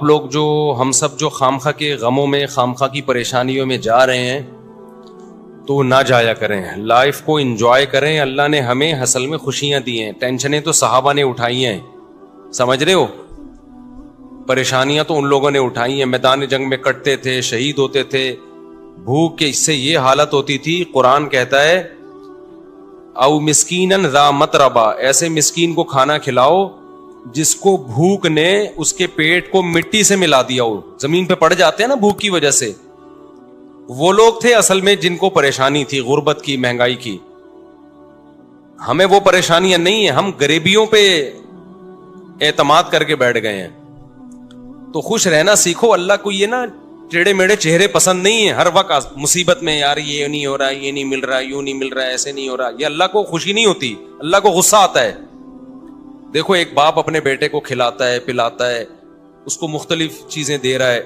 آپ لوگ جو ہم سب جو خامخواہ کے غموں میں خامخواہ کی پریشانیوں میں جا رہے ہیں تو نہ جایا کریں, لائف کو انجوائے کریں. اللہ نے ہمیں اصل میں خوشیاں دی ہیں, ٹینشنیں تو صحابہ نے اٹھائی ہیں, سمجھ رہے ہو, پریشانیاں تو ان لوگوں نے اٹھائی ہیں, میدان جنگ میں کٹتے تھے, شہید ہوتے تھے, بھوک کے اس سے یہ حالت ہوتی تھی. قرآن کہتا ہے او مسکینن ذا متربہ, ایسے مسکین کو کھانا کھلاؤ جس کو بھوک نے اس کے پیٹ کو مٹی سے ملا دیا ہو, زمین پہ پڑ جاتے ہیں نا بھوک کی وجہ سے. وہ لوگ تھے اصل میں جن کو پریشانی تھی غربت کی, مہنگائی کی. ہمیں وہ پریشانیاں نہیں ہیں, ہم غریبیوں پہ اعتماد کر کے بیٹھ گئے ہیں. تو خوش رہنا سیکھو. اللہ کو یہ نا ٹیڑے میڑے چہرے پسند نہیں ہیں, ہر وقت مصیبت میں یار یہ نہیں ہو رہا, یہ نہیں مل رہا, یوں نہیں مل رہا, ایسے نہیں ہو رہا. یہ اللہ کو خوشی نہیں ہوتی, اللہ کو غصہ آتا ہے. دیکھو ایک باپ اپنے بیٹے کو کھلاتا ہے, پلاتا ہے, اس کو مختلف چیزیں دے رہا ہے,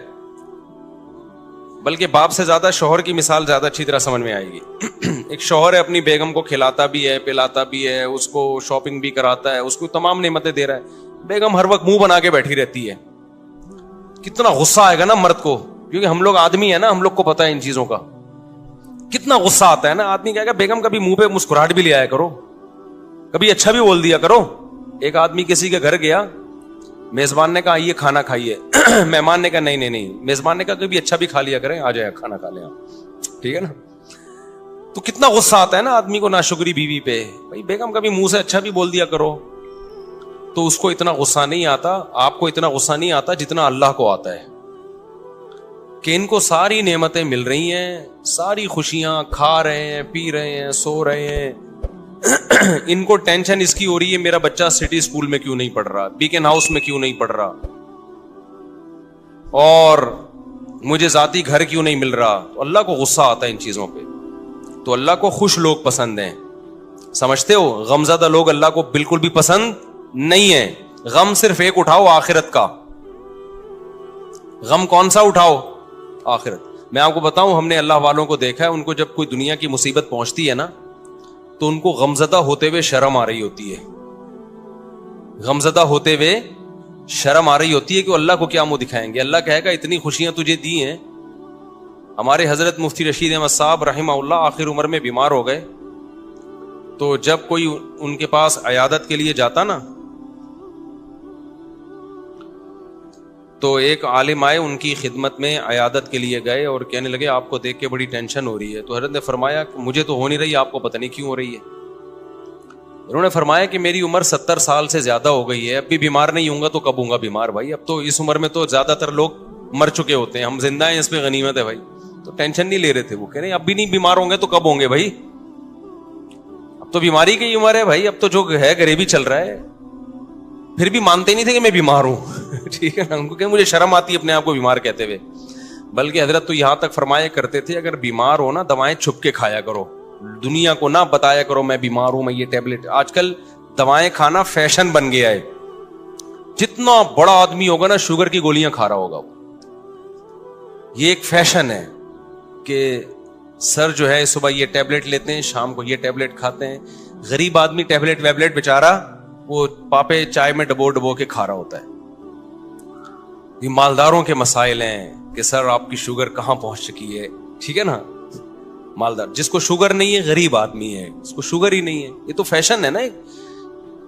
بلکہ باپ سے زیادہ شوہر کی مثال زیادہ اچھی طرح سمجھ میں آئے گی. ایک شوہر ہے اپنی بیگم کو کھلاتا بھی ہے, پلاتا بھی ہے, اس کو شاپنگ بھی کراتا ہے, اس کو تمام نعمتیں دے رہا ہے. بیگم ہر وقت منہ بنا کے بیٹھی رہتی ہے. کتنا غصہ آئے گا نا مرد کو, کیونکہ ہم لوگ آدمی ہیں نا, ہم لوگ کو پتا ہے ان چیزوں کا. کتنا غصہ آتا ہے نا. آدمی کہے گا بیگم کبھی منہ پہ مسکراہٹ بھی لے آیا کرو, کبھی اچھا بھی بول دیا کرو. ایک آدمی کسی کے گھر گیا, میزبان نے کہا یہ کھانا کھائیے, مہمان نے کہا نہیں. میزبان نے کہا کبھی اچھا بھی کھا لیا کریں, آ جائے کھانا کھا لیں آپ, ٹھیک ہے نا. تو کتنا غصہ آتا ہے نا آدمی کو ناشکری بیوی پہ. بھائی بیگم کبھی منہ سے اچھا بھی بول دیا کرو. تو اس کو اتنا غصہ نہیں آتا, آپ کو اتنا غصہ نہیں آتا جتنا اللہ کو آتا ہے کہ ان کو ساری نعمتیں مل رہی ہیں, ساری خوشیاں, کھا رہے ہیں, پی رہے ہیں, سو رہے ہیں. ان کو ٹینشن اس کی ہو رہی ہے میرا بچہ سٹی اسکول میں کیوں نہیں پڑھ رہا, بیکن ہاؤس میں کیوں نہیں پڑھ رہا, اور مجھے ذاتی گھر کیوں نہیں مل رہا. تو اللہ کو غصہ آتا ہے ان چیزوں پہ. تو اللہ کو خوش لوگ پسند ہیں, سمجھتے ہو. غمزدہ لوگ اللہ کو بالکل بھی پسند نہیں ہے. غم صرف ایک اٹھاؤ, آخرت کا. غم کون سا اٹھاؤ؟ آخرت. میں آپ کو بتاؤں, ہم نے اللہ والوں کو دیکھا ہے, ان کو جب کوئی دنیا کی مصیبت پہنچتی ہے نا تو ان کو غمزدہ ہوتے ہوئے شرم آ رہی ہوتی ہے. غمزدہ ہوتے ہوئے شرم آ رہی ہوتی ہے کہ اللہ کو کیا منہ دکھائیں گے. اللہ کہے گا اتنی خوشیاں تجھے دی ہیں. ہمارے حضرت مفتی رشید احمد صاحب رحمہ اللہ آخر عمر میں بیمار ہو گئے, تو جب کوئی ان کے پاس عیادت کے لیے جاتا نا تو ایک عالم آئے ان کی خدمت میں, عیادت کے لیے گئے اور کہنے لگے آپ کو دیکھ کے بڑی ٹینشن ہو رہی ہے. تو حضرت نے فرمایا مجھے تو ہو نہیں رہی, آپ کو پتہ نہیں کیوں ہو رہی ہے. انہوں نے فرمایا کہ میری عمر 70 سال سے زیادہ ہو گئی ہے, اب بھی بیمار نہیں ہوں گا تو کب ہوں گا بیمار بھائی. اب تو اس عمر میں تو زیادہ تر لوگ مر چکے ہوتے ہیں, ہم زندہ ہیں اس پہ غنیمت ہے بھائی. تو ٹینشن نہیں لے رہے تھے. وہ کہہ رہے اب بھی نہیں بیمار ہوں گے تو کب ہوں گے بھائی, اب تو بیماری کی عمر ہے بھائی, اب تو جو ہے غریبی چل رہا ہے. پھر بھی مانتے نہیں تھے کہ میں بیمار ہوں. ٹھیک ہے نا, ان کو کہ مجھے شرم آتی ہے اپنے آپ کو بیمار کہتے ہوئے. بلکہ حضرت تو یہاں تک فرمایا کرتے تھے اگر بیمار ہو نا دوائیں چھپ کے کھایا کرو, دنیا کو نہ بتایا کرو میں بیمار ہوں, میں یہ ٹیبلٹ. آج کل دوائیں کھانا فیشن بن گیا ہے. جتنا بڑا آدمی ہوگا نا شوگر کی گولیاں کھا رہا ہوگا. یہ ایک فیشن ہے کہ سر جو ہے صبح یہ ٹیبلٹ لیتے ہیں, شام کو یہ ٹیبلٹ کھاتے ہیں. غریب آدمی ٹیبلٹ ویبلٹ بیچارہ وہ پاپے چائے میں ڈبو کے کھا رہا ہوتا ہے. یہ مالداروں کے مسائل ہیں کہ سر آپ کی شوگر کہاں پہنچ چکی ہے. ٹھیک ہے نا, مالدار جس کو شوگر نہیں ہے غریب آدمی ہے, اس کو شوگر ہی نہیں ہے. یہ تو فیشن ہے نا.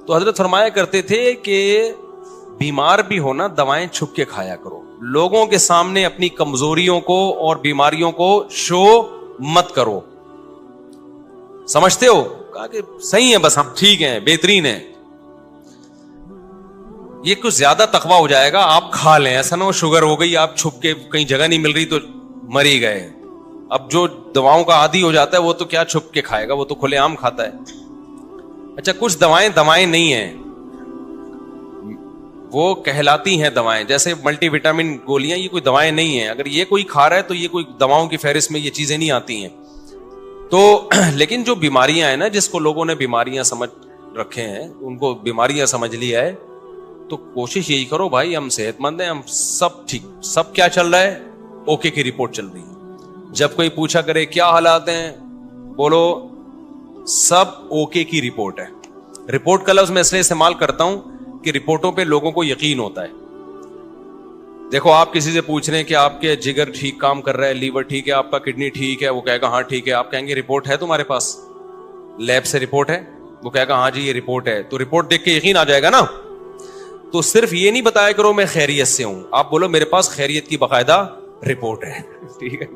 تو حضرت فرمایا کرتے تھے کہ بیمار بھی ہونا دوائیں چھپ کے کھایا کرو, لوگوں کے سامنے اپنی کمزوریوں کو اور بیماریوں کو شو مت کرو. سمجھتے ہو, کہا کہ صحیح ہے بس ہم ٹھیک ہیں, بہترین ہیں. یہ کچھ زیادہ تقویٰ ہو جائے گا, آپ کھا لیں. ایسا نہ ہو شوگر ہو گئی آپ چھپ کے, کہیں جگہ نہیں مل رہی تو مر ہی گئے. اب جو دواؤں کا عادی ہو جاتا ہے وہ تو کیا چھپ کے کھائے گا, وہ تو کھلے عام کھاتا ہے. اچھا کچھ دوائیں نہیں ہیں, وہ کہلاتی ہیں دوائیں. جیسے ملٹی وٹامن گولیاں, یہ کوئی دوائیں نہیں ہیں. اگر یہ کوئی کھا رہا ہے تو یہ کوئی دواؤں کی فہرست میں یہ چیزیں نہیں آتی ہیں. تو لیکن جو بیماریاں ہیں نا, جس کو لوگوں نے بیماریاں سمجھ رکھے ہیں, ان کو بیماریاں سمجھ لیا ہے, تو کوشش یہی کرو بھائی ہم صحت مند ہیں, ہم سب ٹھیک, سب کیا چل رہا ہے, اوکے کی رپورٹ چل رہی ہے. جب کوئی پوچھا کرے کیا حالات ہیں, بولو سب اوکے کی رپورٹ ہے. رپورٹ کا لفظ میں اس لیے استعمال کرتا ہوں کہ رپورٹوں پہ لوگوں کو یقین ہوتا ہے. دیکھو آپ کسی سے پوچھ رہے ہیں کہ آپ کے جگر ٹھیک کام کر رہا ہے, لیور ٹھیک ہے, آپ کا کڈنی ٹھیک ہے, وہ کہے گا ہاں ٹھیک ہے. آپ کہیں گے رپورٹ ہے تمہارے پاس, لیب سے رپورٹ ہے؟ وہ کہے گا ہاں جی یہ رپورٹ ہے. تو رپورٹ دیکھ کے یقین آ جائے گا نا. تو صرف یہ نہیں بتایا کرو میں خیریت سے ہوں, آپ بولو میرے پاس خیریت کی باقاعدہ رپورٹ ہے. ٹھیک ہے.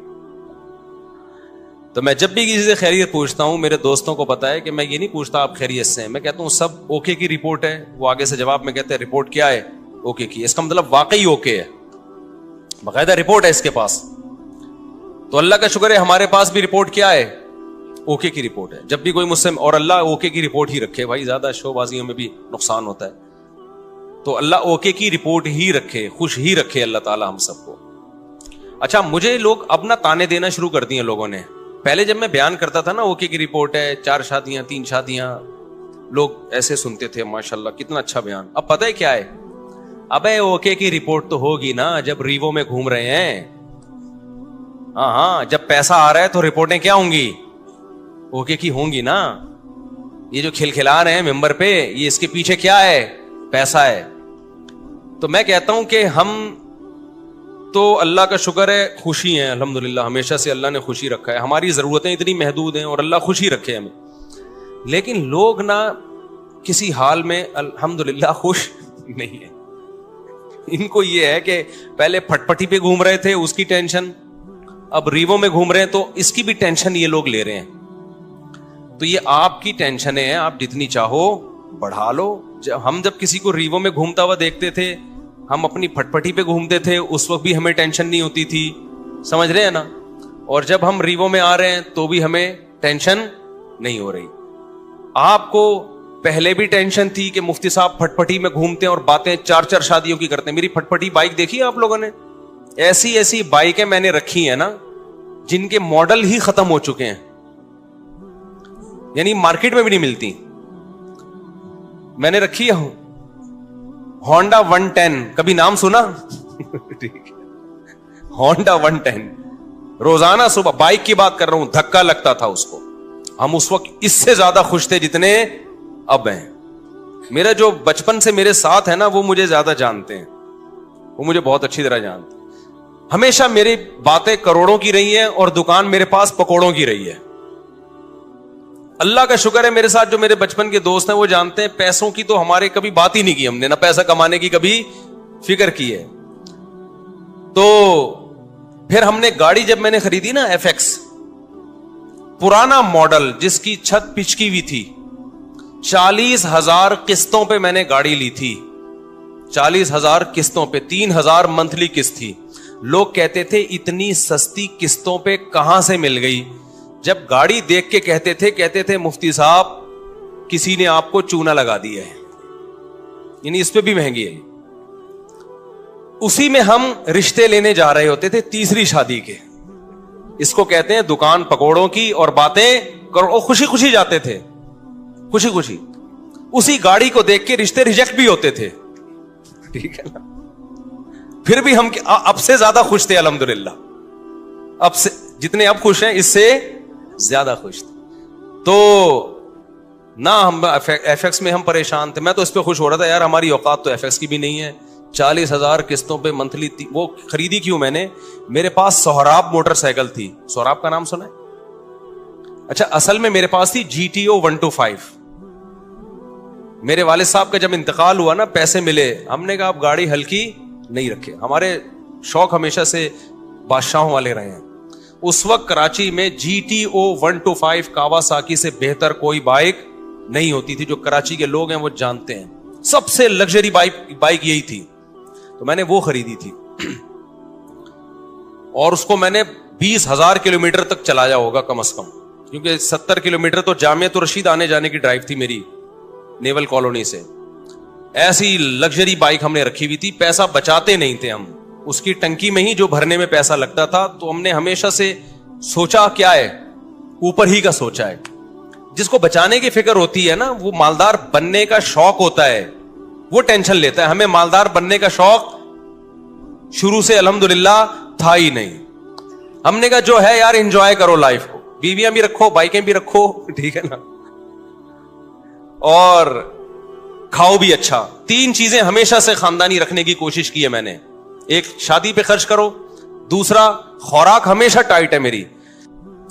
تو میں جب بھی کسی سے خیریت پوچھتا ہوں, میرے دوستوں کو پتا ہے کہ میں یہ نہیں پوچھتا آپ خیریت سے ہیں, میں کہتا ہوں سب اوکے کی رپورٹ ہے. وہ آگے سے جواب میں کہتے ہیں رپورٹ کیا ہے؟ اوکے کی. اس کا مطلب واقعی اوکے ہے, باقاعدہ رپورٹ ہے اس کے پاس. تو اللہ کا شکر ہے ہمارے پاس بھی رپورٹ کیا ہے؟ اوکے کی رپورٹ ہے. جب بھی کوئی مجھ سے, اور اللہ اوکے کی رپورٹ ہی رکھے بھائی, زیادہ شو بازیوں میں بھی نقصان ہوتا ہے. تو اللہ اوکے کی رپورٹ ہی رکھے, خوش ہی رکھے اللہ تعالی ہم سب کو. اچھا, مجھے لوگ اپنا تانے دینا شروع کر دیے لوگوں نے. پہلے جب میں بیان کرتا تھا نا اوکے کی رپورٹ ہے, 4 شادیاں 3 شادیاں, لوگ ایسے سنتے تھے ماشاءاللہ کتنا اچھا بیان. اب پتہ ہے کیا ہے, ابے اوکے کی رپورٹ تو ہوگی نا جب ریوو میں گھوم رہے ہیں. ہاں, جب پیسہ آ رہا ہے تو رپورٹیں کیا ہوں گی؟ اوکے کی ہوں گی نا. یہ جو کھلکھلا رہے ہیں ممبر پہ, یہ اس کے پیچھے کیا ہے؟ پیسہ ہے. تو میں کہتا ہوں کہ ہم تو اللہ کا شکر ہے خوشی ہیں الحمدللہ, ہمیشہ سے اللہ نے خوشی رکھا ہے. ہماری ضرورتیں اتنی محدود ہیں اور اللہ خوشی رکھے ہمیں. لیکن لوگ نا کسی حال میں الحمدللہ خوش نہیں ہیں. ان کو یہ ہے کہ پہلے پھٹ پٹی پہ گھوم رہے تھے اس کی ٹینشن, اب ریوو میں گھوم رہے ہیں تو اس کی بھی ٹینشن یہ لوگ لے رہے ہیں. تو یہ آپ کی ٹینشنیں ہیں, آپ جتنی چاہو بڑھا لو. ہم جب کسی کو ریوو میں گھومتا ہوا دیکھتے تھے, ہم اپنی پھٹ پٹی پہ گھومتے تھے, اس وقت بھی ہمیں ٹینشن نہیں ہوتی تھی, سمجھ رہے ہیں نا. اور جب ہم ریوو میں آ رہے ہیں تو بھی ہمیں ٹینشن نہیں ہو رہی. آپ کو پہلے بھی ٹینشن تھی کہ مفتی صاحب پھٹ پٹی میں گھومتے ہیں اور باتیں 4 شادیوں کی کرتے ہیں. میری پھٹ پٹی بائک دیکھی ہے آپ لوگوں نے؟ ایسی ایسی بائکیں میں نے رکھی ہیں نا جن کے ماڈل ہی ختم ہو چکے ہیں, یعنی مارکیٹ میں بھی نہیں ملتی. میں نے رکھی ہے ہونڈا 110, کبھی نام سنا؟ ہونڈا 110 روزانہ صبح, بائک کی بات کر رہا ہوں, دھکا لگتا تھا اس کو. ہم اس وقت اس سے زیادہ خوش تھے جتنے اب ہیں. میرا جو بچپن سے میرے ساتھ ہے نا وہ مجھے زیادہ جانتے ہیں, وہ مجھے بہت اچھی طرح جانتے ہیں. ہمیشہ میری باتیں کروڑوں کی رہی ہیں اور دکان میرے پاس پکوڑوں کی رہی ہے. اللہ کا شکر ہے میرے ساتھ جو میرے بچپن کے دوست ہیں وہ جانتے ہیں پیسوں کی تو ہمارے کبھی بات ہی نہیں کی ہم نے, نہ پیسہ کمانے کی کبھی فکر کی ہے. تو پھر ہم نے گاڑی جب میں نے خریدی نا FX, پرانا ماڈل جس کی چھت پچکی ہوئی تھی, 40,000 قسطوں پہ میں نے گاڑی لی تھی. 40,000 قسطوں پہ, 3,000 منتھلی قسط تھی. لوگ کہتے تھے اتنی سستی قسطوں پہ کہاں سے مل گئی. جب گاڑی دیکھ کے کہتے تھے مفتی صاحب کسی نے آپ کو چونا لگا دیا ہے, یعنی اس پہ بھی مہنگی ہے. اسی میں ہم رشتے لینے جا رہے ہوتے تھے تیسری شادی کے. اس کو کہتے ہیں دکان پکوڑوں کی اور باتیں کرو. خوشی خوشی جاتے تھے, خوشی خوشی. اسی گاڑی کو دیکھ کے رشتے ریجیکٹ بھی ہوتے تھے, ٹھیک ہے نا. پھر بھی ہم اب سے زیادہ خوش تھے الحمدللہ. اب سے جتنے اب خوش ہیں اس سے زیادہ خوش تھے. تو نہ ہم FX میں ہم پریشان تھے. میں تو اس پہ خوش ہو رہا تھا یار ہماری اوقات تو FX کی بھی نہیں ہے. 40,000 قسطوں پہ منتھلی. وہ خریدی کیوں میں نے, میرے پاس سہراب موٹر سائیکل تھی. سہراب کا نام سنا ہے؟ اچھا, اصل میں میرے پاس تھی GTO 125. میرے والد صاحب کا جب انتقال ہوا نا, پیسے ملے, ہم نے کہا آپ گاڑی ہلکی نہیں رکھے. ہمارے شوق ہمیشہ سے بادشاہوں والے رہے ہیں. اس وقت کراچی میں GTO 125 کاواساکی سے بہتر کوئی بائک نہیں ہوتی تھی. جو کراچی کے لوگ ہیں وہ جانتے ہیں, سب سے لگژری بائک یہی تھی. تو میں نے وہ خریدی تھی اور اس کو میں نے 20,000 کلومیٹر تک چلایا ہوگا کم از کم, کیونکہ 70 کلومیٹر تو جامعۃ الرشید آنے جانے کی ڈرائیو تھی میری نیول کالونی سے. ایسی لگژری بائک ہم نے رکھی ہوئی تھی. پیسہ بچاتے نہیں تھے ہم, اس کی ٹنکی میں ہی جو بھرنے میں پیسہ لگتا تھا. تو ہم نے ہمیشہ سے سوچا کیا ہے, اوپر ہی کا سوچا ہے. جس کو بچانے کی فکر ہوتی ہے نا, وہ مالدار بننے کا شوق ہوتا ہے, وہ ٹینشن لیتا ہے. ہمیں مالدار بننے کا شوق شروع سے الحمدللہ تھا ہی نہیں. ہم نے کہا جو ہے یار انجوائے کرو لائف کو, بیویاں بھی رکھو, بائکیں بھی رکھو, ٹھیک ہے نا, اور کھاؤ بھی اچھا. 3 چیزیں ہمیشہ سے خاندانی رکھنے کی کوشش کی ہے میں نے. ایک شادی پہ خرچ کرو, دوسرا خوراک ہمیشہ ٹائٹ ہے میری,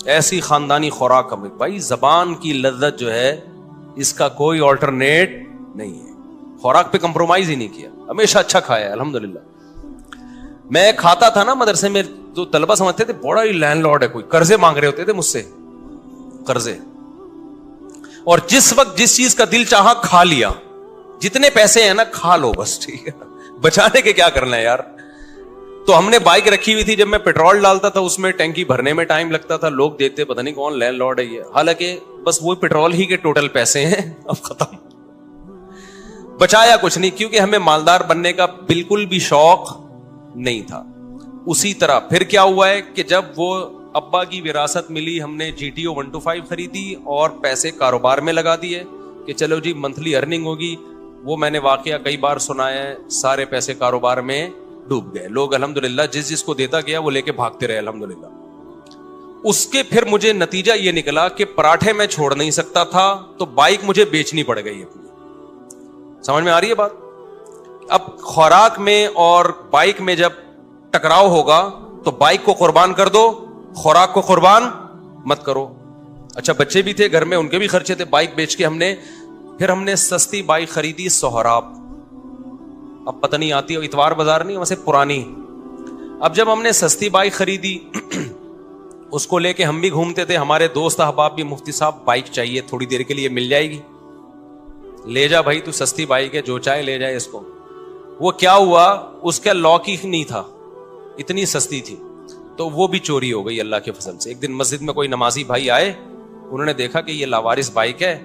ایسی خاندانی خوراک ہمیں. بھائی زبان کی لذت جو ہے اس کا کوئی آلٹرنیٹ نہیں ہے, خوراک پہ کمپرومائز ہی نہیں کیا, ہمیشہ اچھا کھایا ہے الحمدللہ. میں کھاتا تھا نا مدرسے میں, جو طلبہ سمجھتے تھے بڑا ہی لینڈ لارڈ ہے کوئی, قرضے مانگ رہے ہوتے تھے مجھ سے, قرضے. اور جس وقت جس چیز کا دل چاہا کھا لیا, جتنے پیسے ہیں نا کھا لو بس, ٹھیک ہے, بچانے کے کیا کرنا ہے یار. تو ہم نے بائک رکھی ہوئی تھی, جب میں پیٹرول ڈالتا تھا اس میں ٹینکی بھرنے میں ٹائم لگتا تھا, لوگ دیکھتے پتہ نہیں کون لینڈ لارڈ ہے یہ, حالانکہ بس وہ پیٹرول ہی کے ٹوٹل پیسے ہیں, اب ختم. بچایا کچھ نہیں, کیونکہ ہمیں مالدار بننے کا بالکل بھی شوق نہیں تھا. اسی طرح پھر کیا ہوا ہے کہ جب وہ ابا کی وراثت ملی, ہم نے GTO 125 خریدی اور پیسے کاروبار میں لگا دیے کہ چلو جی منتھلی ارننگ ہوگی. وہ میں نے واقعہ کئی بار سنایا ہے, سارے پیسے کاروبار میں ڈوب گئے. لوگ الحمدللہ جس کو دیتا گیا وہ لے کے بھاگتے رہے الحمدللہ. اس کے پھر مجھے نتیجہ یہ نکلا کہ پراٹھے میں چھوڑ نہیں سکتا تھا, تو بائک مجھے بیچنی پڑ گئی اپنی. سمجھ میں آ رہی ہے بات؟ اب خوراک میں اور بائک میں جب ٹکراؤ ہوگا تو بائک کو قربان کر دو, خوراک کو قربان مت کرو. اچھا بچے بھی تھے گھر میں, ان کے بھی خرچے تھے. بائک بیچ کے پھر ہم نے سستی بائک خریدی سہراب, اب پتہ نہیں آتی, اتوار بازار نہیں ویسے پرانی. اب جب ہم نے سستی بائک خریدی اس کو لے کے ہم بھی گھومتے تھے, ہمارے دوست احباب بھی, مفتی صاحب بائک چاہیے تھوڑی دیر کے لیے, مل جائے گی, لے جا بھائی تو سستی بائک ہے, جو چاہے لے جائے اس کو. وہ کیا ہوا, اس کا لاک ہی نہیں تھا, اتنی سستی تھی, تو وہ بھی چوری ہو گئی اللہ کے فضل سے. ایک دن مسجد میں کوئی نمازی بھائی آئے, انہوں نے دیکھا کہ یہ لاوارث بائک ہے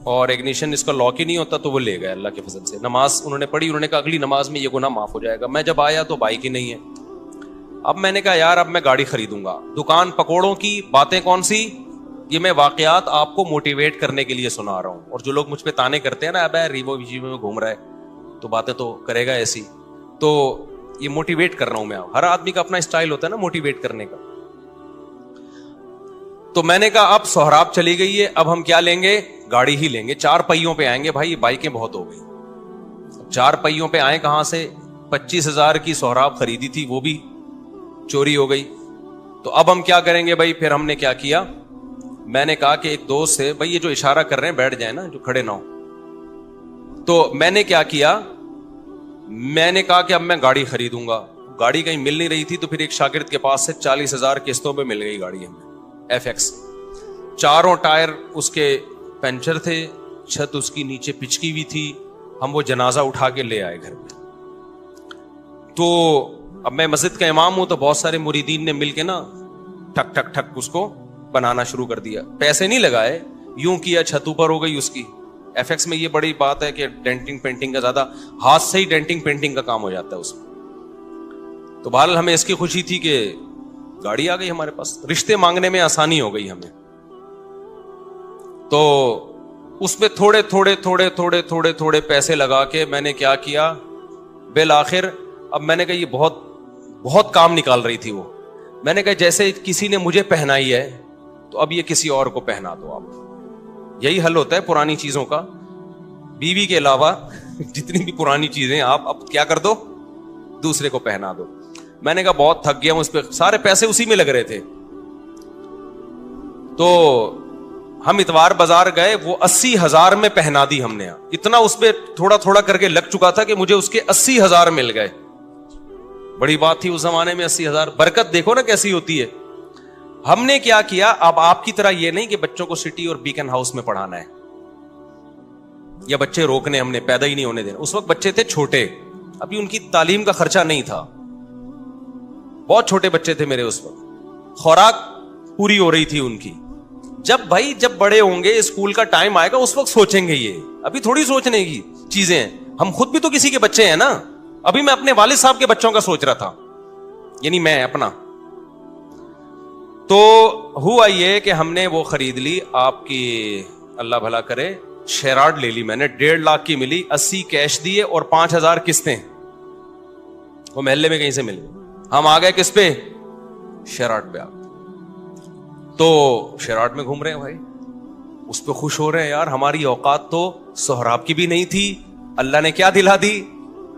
اور اگنیشن اس کا لاک ہی نہیں ہوتا, تو وہ لے گئے اللہ کے فضل سے. نماز انہوں نے پڑھی, انہوں نے کہا اگلی نماز میں یہ گناہ معاف ہو جائے گا. میں جب آیا تو بائک ہی نہیں ہے. اب میں نے کہا یار اب میں گاڑی خریدوں گا. دکان پکوڑوں کی باتیں کون سی, یہ میں واقعات آپ کو موٹیویٹ کرنے کے لیے سنا رہا ہوں. اور جو لوگ مجھ پہ تانے کرتے ہیں نا, اب ریوو ویجیو میں گھوم رہا ہے تو باتیں تو کرے گا ایسی, تو یہ موٹیویٹ کر رہا ہوں میں. ہر آدمی کا اپنا اسٹائل ہوتا ہے نا موٹیویٹ کرنے کا. تو میں نے کہا اب سہراب چلی گئی ہے, اب ہم کیا لیں گے, گاڑی ہی لیں گے, 4 پہیوں پہ آئیں گے. بھائی یہ بائکیں بہت ہو گئی, 4 پہیوں پہ آئیں کہاں سے. 25,000 کی سہراب خریدی تھی, وہ بھی چوری ہو گئی. تو اب ہم کیا کریں گے بھائی. پھر ہم نے کیا کیا, میں نے کہا کہ ایک دوست سے, بھائی یہ جو اشارہ کر رہے ہیں بیٹھ جائیں نا, جو کھڑے نہ ہو. تو میں نے کیا کیا, میں نے کہا کہ اب میں گاڑی خریدوں گا. گاڑی کہیں مل نہیں رہی تھی, تو پھر ایک شاگرد کے پاس سے 40,000 قسطوں پہ مل گئی گاڑی ہمیں, FX. 4 ٹائر اس کے پنچر تھے, چھت اس کی نیچے پچکی ہوئی تھی. ہم وہ جنازہ اٹھا کے لے آئے گھر پہ. تو اب میں مسجد کا امام ہوں, تو بہت سارے مریدین نے مل کے نا ٹھک ٹھک ٹھک اس کو بنانا شروع کر دیا. پیسے نہیں لگائے, یوں کیا, چھت اوپر ہو گئی اس کی. FX میں یہ بڑی بات ہے کہ ڈینٹنگ پینٹنگ کا زیادہ, ہاتھ سے ہی ڈینٹنگ پینٹنگ کا کام ہو جاتا ہے اس میں. تو بہرحال ہمیں اس کی خوشی تھی کہ گاڑی آ گئی ہمارے پاس, رشتے مانگنے میں آسانی ہو گئی ہمیں. تو اس میں تھوڑے تھوڑے تھوڑے تھوڑے تھوڑے تھوڑے پیسے لگا کے میں نے کیا کیا, بالآخر اب میں نے کہا یہ بہت بہت کام نکال رہی تھی وہ. میں نے کہا جیسے کسی نے مجھے پہنائی ہے تو اب یہ کسی اور کو پہنا دو آپ. یہی حل ہوتا ہے پرانی چیزوں کا. بیوی کے علاوہ جتنی بھی پرانی چیزیں آپ اب کیا کر دو, دوسرے کو پہنا دو. میں نے کہا بہت تھک گیا ہوں اس پہ, سارے پیسے اسی میں لگ رہے تھے. تو ہم اتوار بازار گئے, وہ 80,000 میں پہنا دی ہم نے. اتنا اس پہ تھوڑا تھوڑا کر کے لگ چکا تھا کہ مجھے اس کے 80,000 مل گئے. بڑی بات تھی اس زمانے میں 80,000. برکت دیکھو نا کیسی ہوتی ہے. ہم نے کیا کیا, اب آپ کی طرح یہ نہیں کہ بچوں کو سٹی اور بیکن ہاؤس میں پڑھانا ہے یا بچے روکنے, ہم نے پیدا ہی نہیں ہونے دینا. اس وقت بچے تھے چھوٹے, ابھی ان کی تعلیم کا خرچہ نہیں تھا, بہت چھوٹے بچے تھے میرے اس وقت, خوراک پوری ہو رہی تھی ان کی. جب بڑے ہوں گے, اسکول کا ٹائم آئے گا, اس وقت سوچیں گے. یہ ابھی تھوڑی سوچنے کی چیزیں ہیں. ہم خود بھی تو کسی کے بچے ہیں نا. ابھی میں اپنے والد صاحب کے بچوں کا سوچ رہا تھا, یعنی میں اپنا. تو ہوا یہ کہ ہم نے وہ خرید لی, آپ کی اللہ بھلا کرے, شیراڈ لے لی میں نے, 1.5 لاکھ کی ملی, 80 کیش دیے اور 5,000 قسطیں. وہ محلے میں کہیں سے مل گئی. ہم آ گئے کس پہ, شیراڈ پہ. تو شیراڈ میں گھوم رہے ہیں بھائی, اس پہ خوش ہو رہے ہیں. یار ہماری اوقات تو سہراب کی بھی نہیں تھی, اللہ نے کیا دلا دی,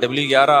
W11।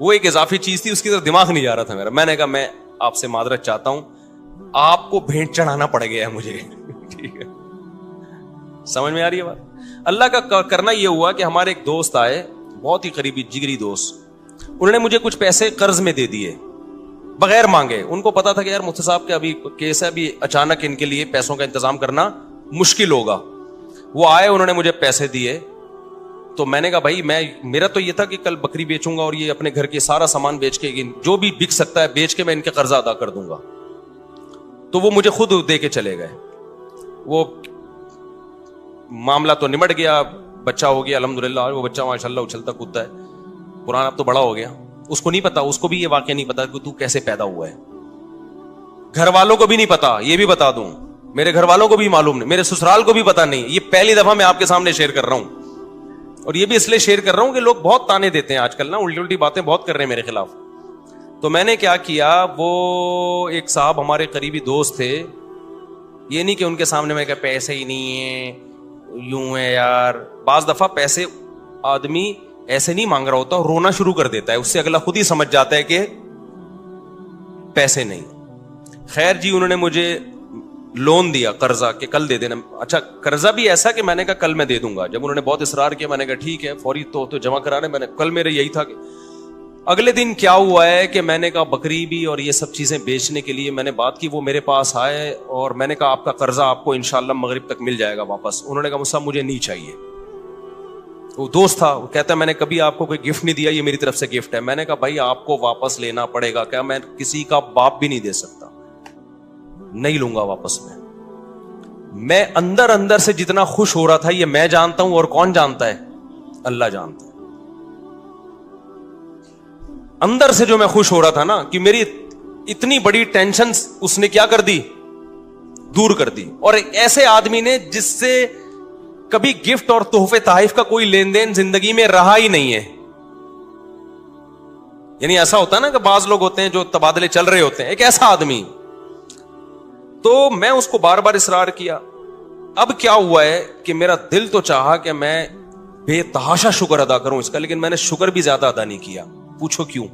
وہ ایک اضافی چیز تھی, اس کی طرف دماغ نہیں جا رہا تھا میرا. میں نے کہا میں آپ سے معذرت چاہتا ہوں, آپ کو بھیٹ چڑھانا پڑ گیا ہے مجھے. ٹھیک ہے, سمجھ میں آ رہی ہے بات. اللہ کا کرنا یہ ہوا کہ ہمارے ایک دوست آئے, بہت ہی قریبی جگری دوست, انہوں نے مجھے کچھ پیسے قرض میں دے دیے بغیر مانگے. ان کو پتا تھا کہ یار مفتی صاحب کا ابھی کیس ہے, ابھی اچانک ان کے لیے پیسوں کا انتظام کرنا مشکل ہوگا. وہ آئے, انہوں نے مجھے پیسے دیے. تو میں نے کہا بھائی میرا تو یہ تھا کہ کل بکری بیچوں گا اور یہ اپنے گھر کے سارا سامان بیچ کے, جو بھی بک سکتا ہے بیچ کے میں ان کے قرضہ ادا کر دوں گا. تو وہ مجھے خود دے کے چلے گئے. وہ معاملہ تو نمٹ گیا, بچہ ہو گیا الحمدللہ. وہ بچہ ماشاءاللہ اچھلتا کودتا ہے, قرآن اب تو بڑا ہو گیا. اس کو نہیں پتا, اس کو بھی یہ واقعہ نہیں پتا کہ تو کیسے پیدا ہوا ہے. گھر والوں کو بھی نہیں پتا, یہ بھی بتا دوں, میرے گھر والوں کو بھی معلوم نہیں, میرے سسرال کو بھی پتا نہیں. یہ پہلی دفعہ میں آپ کے سامنے شیئر کر رہا ہوں, اور یہ بھی اس لیے شیئر کر رہا ہوں کہ لوگ بہت تانے دیتے ہیں آج کل نا, الٹی الٹی باتیں بہت کر رہے ہیں میرے خلاف. تو میں نے کیا کیا, وہ ایک صاحب ہمارے قریبی دوست تھے. یہ نہیں کہ ان کے سامنے میں کہا پیسے ہی نہیں ہیں, یوں ہے یار. بعض دفعہ پیسے آدمی ایسے نہیں مانگ رہا ہوتا, رونا شروع کر دیتا ہے, اس سے اگلا خود ہی سمجھ جاتا ہے کہ پیسے نہیں. خیر جی, انہوں نے مجھے لون دیا قرضہ کہ کل دے دینا. اچھا, قرضہ بھی ایسا کہ میں نے کہا کل میں دے دوں گا. جب انہوں نے بہت اصرار کیا, میں نے کہا ٹھیک ہے, فوری تو جمع کرانے. میں نے کل میرے یہی تھا کہ اگلے دن کیا ہوا ہے کہ میں نے کہا بکری بھی اور یہ سب چیزیں بیچنے کے لیے میں نے بات کی. وہ میرے پاس آئے اور میں نے کہا آپ کا قرضہ آپ کو انشاءاللہ مغرب تک مل جائے گا واپس. انہوں نے کہا مصعب مجھے نہیں چاہیے. وہ دوست تھا, وہ کہتا ہے میں نے کبھی آپ کو کوئی گفٹ نہیں دیا, یہ میری طرف سے گفٹ ہے. میں نے کہا بھائی آپ کو واپس لینا پڑے گا. کیا میں کسی کا باپ بھی نہیں دے سکتا, نہیں لوں گا واپس. میں اندر اندر سے جتنا خوش ہو رہا تھا یہ میں جانتا ہوں, اور کون جانتا ہے؟ اللہ جانتا ہے. اندر سے جو میں خوش ہو رہا تھا نا, کہ میری اتنی بڑی ٹینشن اس نے کیا کر دی, دور کر دی. اور ایک ایسے آدمی نے جس سے کبھی گفٹ اور تحفے تحائف کا کوئی لین دین زندگی میں رہا ہی نہیں ہے. یعنی ایسا ہوتا ہے نا کہ بعض لوگ ہوتے ہیں جو تبادلے چل رہے ہوتے ہیں, ایک ایسا آدمی. تو میں اس کو بار بار اصرار کیا. اب کیا ہوا ہے کہ میرا دل تو چاہا کہ میں بے تحاشا شکر ادا کروں اس کا, لیکن میں نے شکر بھی زیادہ ادا نہیں کیا. پوچھو کیوں؟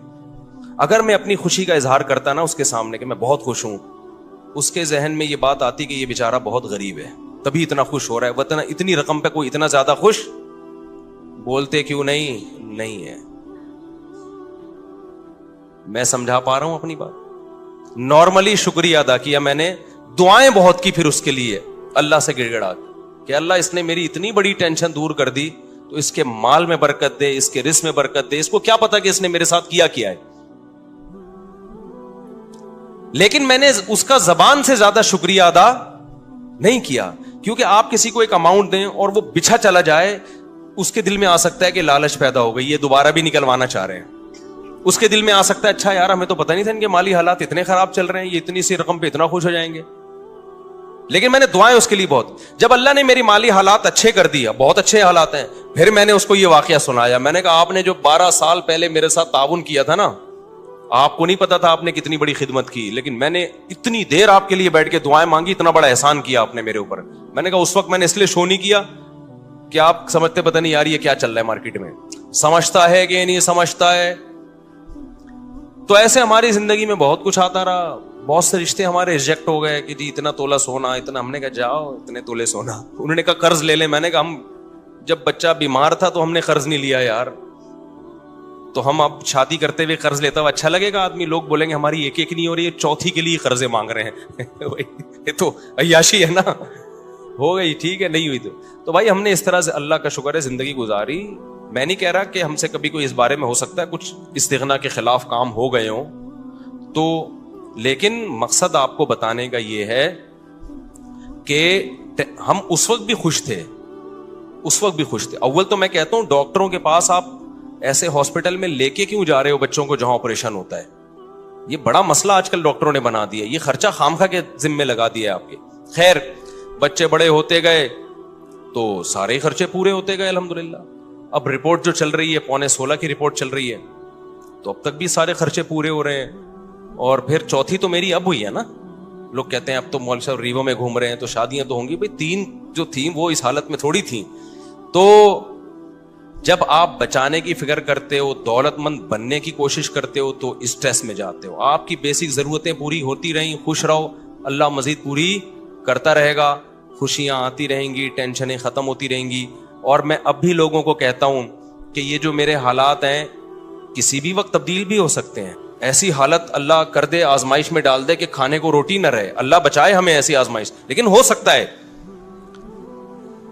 اگر میں اپنی خوشی کا اظہار کرتا نا اس کے سامنے کہ میں بہت خوش ہوں, اس کے ذہن میں یہ بات آتی کہ یہ بیچارہ بہت غریب ہے تبھی اتنا خوش ہو رہا ہے, وطن اتنی رقم پہ کوئی اتنا زیادہ خوش بولتے کیوں نہیں ہے. میں سمجھا پا رہا ہوں اپنی بات. نارملی شکریہ ادا کیا میں نے, دعائیں بہت کی پھر اس کے لیے اللہ سے گڑ گڑا کہ اللہ اس نے میری اتنی بڑی ٹینشن دور کر دی, تو اس کے مال میں برکت دے, اس کے رزق میں برکت دے. اس کو کیا پتا کہ اس نے میرے ساتھ کیا ہے. لیکن میں نے اس کا زبان سے زیادہ شکریہ ادا نہیں کیا, کیونکہ آپ کسی کو ایک اماؤنٹ دیں اور وہ بچھا چلا جائے, اس کے دل میں آ سکتا ہے کہ لالچ پیدا ہو گئی, یہ دوبارہ بھی نکلوانا چاہ رہے ہیں. اس کے دل میں آ سکتا ہے اچھا یار ہمیں تو پتہ نہیں تھا ان کے مالی حالات اتنے خراب چل رہے ہیں, یہ اتنی سی رقم پہ اتنا خوش ہو جائیں گے. لیکن میں نے دعائیں اس کے لیے بہت. جب اللہ نے میری مالی حالات اچھے کر دیا, بہت اچھے حالات ہیں, پھر میں نے اس کو یہ واقعہ سنایا. میں نے کہا آپ نے جو 12 سال پہلے میرے ساتھ تعاون کیا تھا نا, آپ کو نہیں پتا تھا آپ نے کتنی بڑی خدمت کی, لیکن میں نے اتنی دیر آپ کے لیے بیٹھ کے دعائیں مانگی, اتنا بڑا احسان کیا آپ نے میرے اوپر. میں نے کہا اس وقت میں نے اس لیے شو نہیں کیا کہ آپ سمجھتے پتہ نہیں یار یہ کیا چل رہا ہے مارکیٹ میں, سمجھتا ہے کہ نہیں سمجھتا ہے. تو ایسے ہماری زندگی میں بہت کچھ آتا رہا, بہت سے رشتے ہمارے ریجیکٹ ہو گئے کہ جی اتنا تولہ سونا, اتنا. ہم نے کہا جاؤ اتنے تولے سونا. انہوں نے کہا قرض لے لیں. میں نے کہا ہم جب بچہ بیمار تھا تو ہم نے قرض نہیں لیا یار, تو ہم اب شادی کرتے ہوئے قرض لیتا ہوا اچھا لگے گا؟ آدمی لوگ بولیں گے ہماری ایک نہیں ہو رہی ہے, چوتھی کے لیے قرضے مانگ رہے ہیں. یہ تو عیاشی ہے نا. ہو گئی ٹھیک ہے, نہیں ہوئی تو بھائی ہم نے اس طرح سے اللہ کا شکر ہے زندگی گزاری. میں نہیں کہہ رہا کہ ہم سے کبھی کوئی اس بارے میں ہو سکتا ہے کچھ استغنا کے خلاف کام ہو گئے ہوں تو, لیکن مقصد آپ کو بتانے کا یہ ہے کہ ہم اس وقت بھی خوش تھے, اس وقت بھی خوش تھے. اول تو میں کہتا ہوں ڈاکٹروں کے پاس آپ ایسے ہاسپٹل میں لے کے کیوں جا رہے ہو بچوں کو جہاں آپریشن ہوتا ہے؟ یہ بڑا مسئلہ آج کل ڈاکٹروں نے بنا دیا, یہ خرچہ خامخواہ کے ذمے لگا دیا ہے آپ کے. خیر بچے بڑے ہوتے گئے تو سارے خرچے پورے ہوتے گئے الحمدللہ. اب رپورٹ جو چل رہی ہے 15.16 کی رپورٹ چل رہی ہے, تو اب تک بھی سارے خرچے پورے ہو رہے ہیں. اور پھر چوتھی تو میری اب ہوئی ہے نا. لوگ کہتے ہیں اب تو مولوی صاحب ریوو میں گھوم رہے ہیں تو شادیاں تو ہوں گی. بھائی 3 جو تھیں وہ اس حالت میں تھوڑی تھیں. تو جب آپ بچانے کی فکر کرتے ہو, دولت مند بننے کی کوشش کرتے ہو, تو اسٹریس میں جاتے ہو. آپ کی بیسک ضرورتیں پوری ہوتی رہیں, خوش رہو, اللہ مزید پوری کرتا رہے گا, خوشیاں آتی رہیں گی, ٹینشنیں ختم ہوتی رہیں گی. اور میں اب بھی لوگوں کو کہتا ہوں کہ یہ جو میرے حالات ہیں کسی بھی وقت تبدیل بھی ہو سکتے ہیں. ایسی حالت اللہ کر دے, آزمائش میں ڈال دے کہ کھانے کو روٹی نہ رہے, اللہ بچائے ہمیں ایسی آزمائش, لیکن ہو سکتا ہے.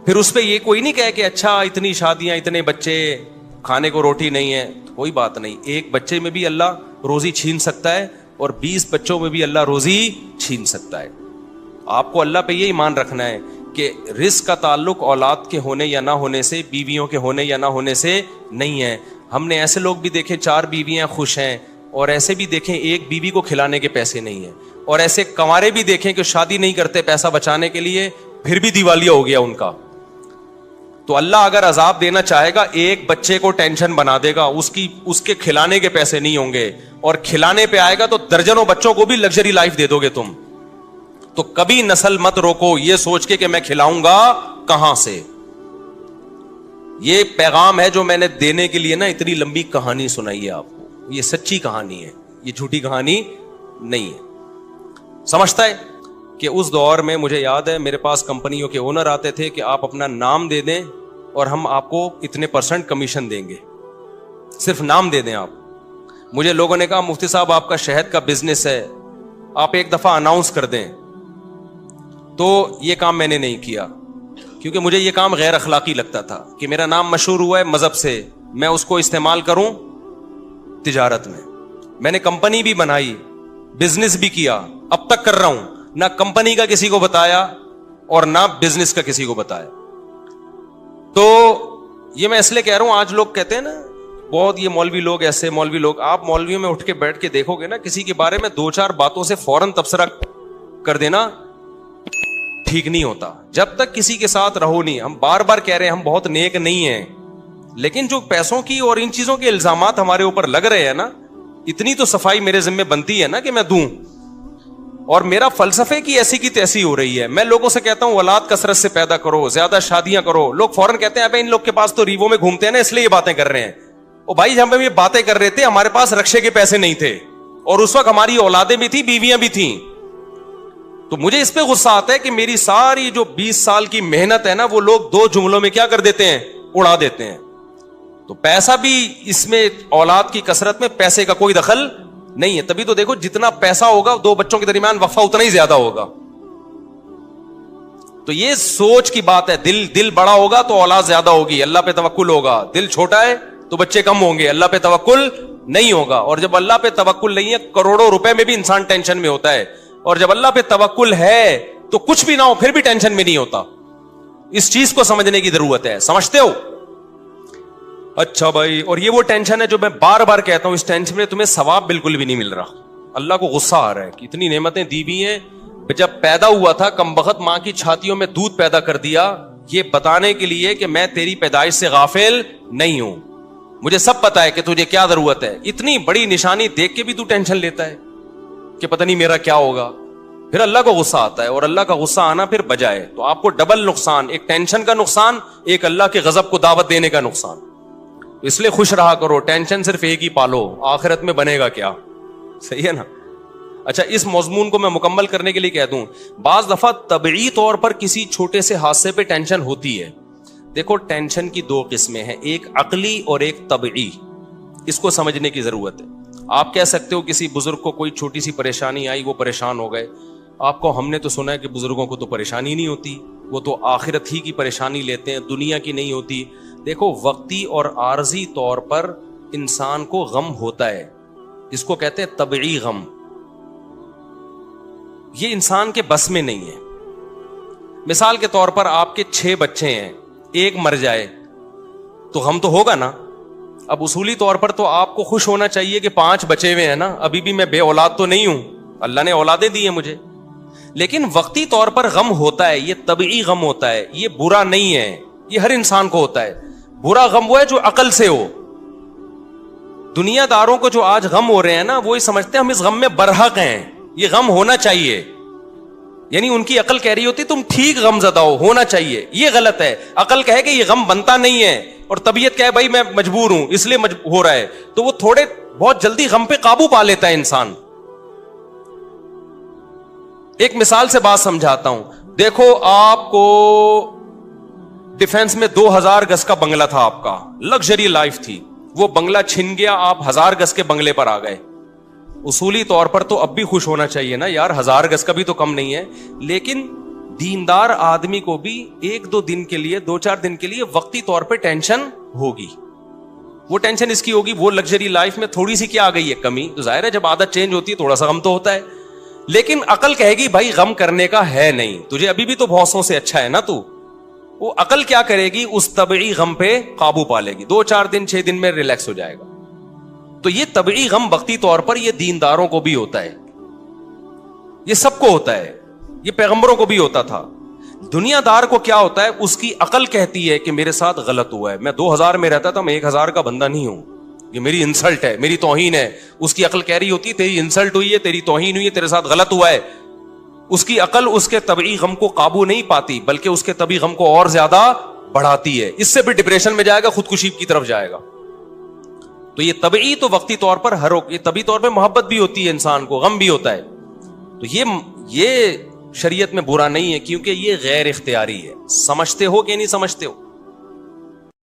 پھر اس پہ یہ کوئی نہیں کہے کہ اچھا اتنی شادیاں, اتنے بچے, کھانے کو روٹی نہیں ہے. کوئی بات نہیں, ایک بچے میں بھی اللہ روزی چھین سکتا ہے اور 20 بچوں میں بھی اللہ روزی چھین سکتا ہے. آپ کو اللہ پہ یہ ایمان رکھنا ہے کہ رزق کا تعلق اولاد کے ہونے یا نہ ہونے سے, بیویوں کے ہونے یا نہ ہونے سے نہیں ہے. ہم نے ایسے لوگ بھی دیکھے 4 بیویاں خوش ہیں, اور ایسے بھی دیکھیں ایک بیوی کو کھلانے کے پیسے نہیں ہیں, اور ایسے کنوارے بھی دیکھیں کہ شادی نہیں کرتے پیسہ بچانے کے لیے, پھر بھی دیوالیہ ہو گیا ان کا. تو اللہ اگر عذاب دینا چاہے گا, ایک بچے کو ٹینشن بنا دے گا, اس کے کھلانے کے پیسے نہیں ہوں گے, اور کھلانے پہ آئے گا تو درجنوں بچوں کو بھی لگژری لائف دے دو گے تم. تو کبھی نسل مت روکو یہ سوچ کے کہ میں کھلاؤں گا کہاں سے. یہ پیغام ہے جو میں نے دینے کے لیے نا اتنی لمبی کہانی سنائی ہے آپ کو. یہ سچی کہانی ہے, یہ جھوٹی کہانی نہیں ہے. سمجھتا ہے کہ اس دور میں مجھے یاد ہے میرے پاس کمپنیوں کے اونر آتے تھے کہ آپ اپنا نام دے دیں اور ہم آپ کو اتنے % کمیشن دیں گے, صرف نام دے دیں آپ. مجھے لوگوں نے کہا مفتی صاحب آپ کا شہد کا بزنس ہے, آپ ایک دفعہ اناؤنس کر دیں. تو یہ کام میں نے نہیں کیا, کیونکہ مجھے یہ کام غیر اخلاقی لگتا تھا کہ میرا نام مشہور ہوا ہے مذہب سے, میں اس کو استعمال کروں تجارت میں. میں نے کمپنی بھی بنائی, بزنس بھی کیا, اب تک کر رہا ہوں, نہ کمپنی کا کسی کو بتایا اور نہ بزنس کا کسی کو بتایا. تو یہ میں اس لیے کہہ رہا ہوں, آج لوگ کہتے ہیں نا بہت یہ مولوی لوگ ایسے, مولوی لوگ, آپ مولویوں میں اٹھ کے بیٹھ کے دیکھو گے نا, کسی کے بارے میں 2-4 باتوں سے فوراً تبصرہ کر دینا ٹھیک نہیں ہوتا. جب تک کسی کے ساتھ رہو نہیں, ہم بار بار کہہ رہے ہیں ہم بہت نیک نہیں ہیں, لیکن جو پیسوں کی اور ان چیزوں کے الزامات ہمارے اوپر لگ رہے ہیں نا, اتنی تو صفائی میرے ذمہ بنتی ہے نا کہ میں دوں. اور میرا فلسفے کی ایسی کی تیسی ہو رہی ہے. میں لوگوں سے کہتا ہوں اولاد کثرت سے پیدا کرو, زیادہ شادیاں کرو. لوگ فوراً کہتے ہیں ابے ان لوگ کے پاس تو ریوو میں گھومتے ہیں نا اس لیے یہ باتیں کر رہے ہیں. او بھائی جب ہم یہ باتیں کر رہے تھے ہمارے پاس رکشے کے پیسے نہیں تھے, اور اس وقت ہماری اولادیں بھی تھی, بیویاں بھی تھیں. تو مجھے اس پہ غصہ آتا ہے کہ میری ساری جو 20 سال کی محنت ہے نا وہ لوگ 2 جملوں میں کیا کر دیتے ہیں, اڑا دیتے ہیں. تو پیسہ بھی اس میں, اولاد کی کثرت میں پیسے کا کوئی دخل نہیں ہے. تبھی تو دیکھو جتنا پیسہ ہوگا 2 بچوں کے درمیان وفا اتنا ہی زیادہ ہوگا. تو یہ سوچ کی بات ہے. دل بڑا ہوگا تو اولاد زیادہ ہوگی, اللہ پہ توکل ہوگا. دل چھوٹا ہے تو بچے کم ہوں گے, اللہ پہ توکل نہیں ہوگا. اور جب اللہ پہ توکل نہیں ہے, کروڑوں روپے میں بھی انسان ٹینشن میں ہوتا ہے, اور جب اللہ پہ توکل ہے تو کچھ بھی نہ ہو پھر بھی ٹینشن میں نہیں ہوتا. اس چیز کو سمجھنے کی ضرورت ہے. سمجھتے ہو؟ اچھا بھائی, اور یہ وہ ٹینشن ہے جو میں بار بار کہتا ہوں, اس ٹینشن میں تمہیں ثواب بالکل بھی نہیں مل رہا. اللہ کو غصہ آ رہا ہے کہ اتنی نعمتیں دی ہوئی ہیں, جب پیدا ہوا تھا کمبخت ماں کی چھاتیوں میں دودھ پیدا کر دیا, یہ بتانے کے لیے کہ میں تیری پیدائش سے غافل نہیں ہوں, مجھے سب پتا ہے کہ تجھے کیا ضرورت ہے. اتنی بڑی نشانی دیکھ کے بھی تو ٹینشن لیتا ہے کہ پتہ نہیں میرا کیا ہوگا. پھر اللہ کو غصہ آتا ہے, اور اللہ کا غصہ آنا پھر بجائے تو آپ کو ڈبل نقصان, ایک ٹینشن کا نقصان, ایک اللہ کے غضب کو دعوت دینے کا نقصان. اس لیے خوش رہا کرو, ٹینشن صرف ایک ہی پالو, آخرت میں بنے گا کیا. صحیح ہے نا. اچھا, اس مضمون کو میں مکمل کرنے کے لیے کہہ دوں, بعض دفعہ طبعی طور پر کسی چھوٹے سے حادثے پہ ٹینشن ہوتی ہے. دیکھو ٹینشن کی 2 قسمیں ہیں, ایک عقلی اور ایک طبعی. اس کو سمجھنے کی ضرورت ہے. آپ کہہ سکتے ہو کسی بزرگ کو کوئی چھوٹی سی پریشانی آئی, وہ پریشان ہو گئے. آپ کو, ہم نے تو سنا ہے کہ بزرگوں کو تو پریشانی نہیں ہوتی, وہ تو آخرت ہی کی پریشانی لیتے ہیں, دنیا کی نہیں ہوتی. دیکھو وقتی اور عارضی طور پر انسان کو غم ہوتا ہے, اس کو کہتے ہیں طبعی غم. یہ انسان کے بس میں نہیں ہے. مثال کے طور پر آپ کے 6 بچے ہیں, ایک مر جائے تو غم تو ہوگا نا. اب اصولی طور پر تو آپ کو خوش ہونا چاہیے کہ 5 بچے ہوئے ہیں نا, ابھی بھی میں بے اولاد تو نہیں ہوں, اللہ نے اولادیں دی ہیں مجھے. لیکن وقتی طور پر غم ہوتا ہے, یہ طبعی غم ہوتا ہے, یہ برا نہیں ہے, یہ ہر انسان کو ہوتا ہے. برا غم وہ ہے جو عقل سے ہو. دنیا داروں کو جو آج غم ہو رہے ہیں نا, وہی سمجھتے ہیں ہم اس غم میں برحق ہیں, یہ غم ہونا چاہیے. یعنی ان کی عقل کہہ رہی ہوتی تم ٹھیک غم زدہ ہونا چاہیے, یہ غلط ہے. عقل کہے کہ یہ غم بنتا نہیں ہے, اور طبیعت کہے بھائی میں مجبور ہوں اس لیے ہو رہا ہے, تو وہ تھوڑے بہت جلدی غم پہ قابو پا لیتا ہے انسان. ایک مثال سے بات سمجھاتا ہوں. دیکھو آپ کو ڈیفنس میں 2000 گز کا بنگلہ تھا, آپ کا لگژری لائف تھی, وہ بنگلہ چھن گیا, آپ 1000 گز کے بنگلے پر آ گئے. اصولی طور پر تو اب بھی خوش ہونا چاہیے نا یار, 1000 گز کا بھی تو کم نہیں ہے. لیکن دیندار آدمی کو بھی 1-2 دن کے لیے, 2-4 دن کے لیے وقتی طور پہ ٹینشن ہوگی. وہ ٹینشن اس کی ہوگی, وہ لگژری لائف میں تھوڑی سی کیا آ گئی ہے کمی, تو ظاہر ہے جب عادت چینج ہوتی ہے تھوڑا سا غم تو ہوتا ہے. لیکن عقل کہے گی بھائی غم کرنے کا ہے نہیں, تجھے ابھی بھی تو بہتوں سے اچھا ہے نا تو. وہ عقل کیا کرے گی, اس طبعی غم پہ قابو پا لے گی, 2-4 دن 6 دن میں ریلیکس ہو جائے گا. تو یہ طبعی غم وقتی طور پر یہ دینداروں کو بھی ہوتا ہے, یہ سب کو ہوتا ہے, یہ پیغمبروں کو بھی ہوتا تھا. دنیا دار کو کیا ہوتا ہے, اس کی عقل کہتی ہے کہ میرے ساتھ غلط ہوا ہے, میں 2000 میں رہتا تھا, میں 1000 کا بندہ نہیں ہوں, یہ میری انسلٹ ہے, میری توہین ہے. اس کی عقل کہہ رہی ہوتی ہے تیری انسلٹ ہوئی ہے, تیری توہین ہوئی ہے, تیرے ساتھ غلط ہوا ہے. اس کی عقل اس کے طبعی غم کو قابو نہیں پاتی, بلکہ اس کے طبعی غم کو اور زیادہ بڑھاتی ہے. اس سے بھی ڈپریشن میں جائے گا, خودکشی کی طرف جائے گا. تو یہ طبعی تو وقتی طور پر ہر یہ طبعی طور پہ محبت بھی ہوتی ہے انسان کو, غم بھی ہوتا ہے. تو یہ شریعت میں برا نہیں ہے, کیونکہ یہ غیر اختیاری ہے. سمجھتے ہو کہ نہیں سمجھتے ہو؟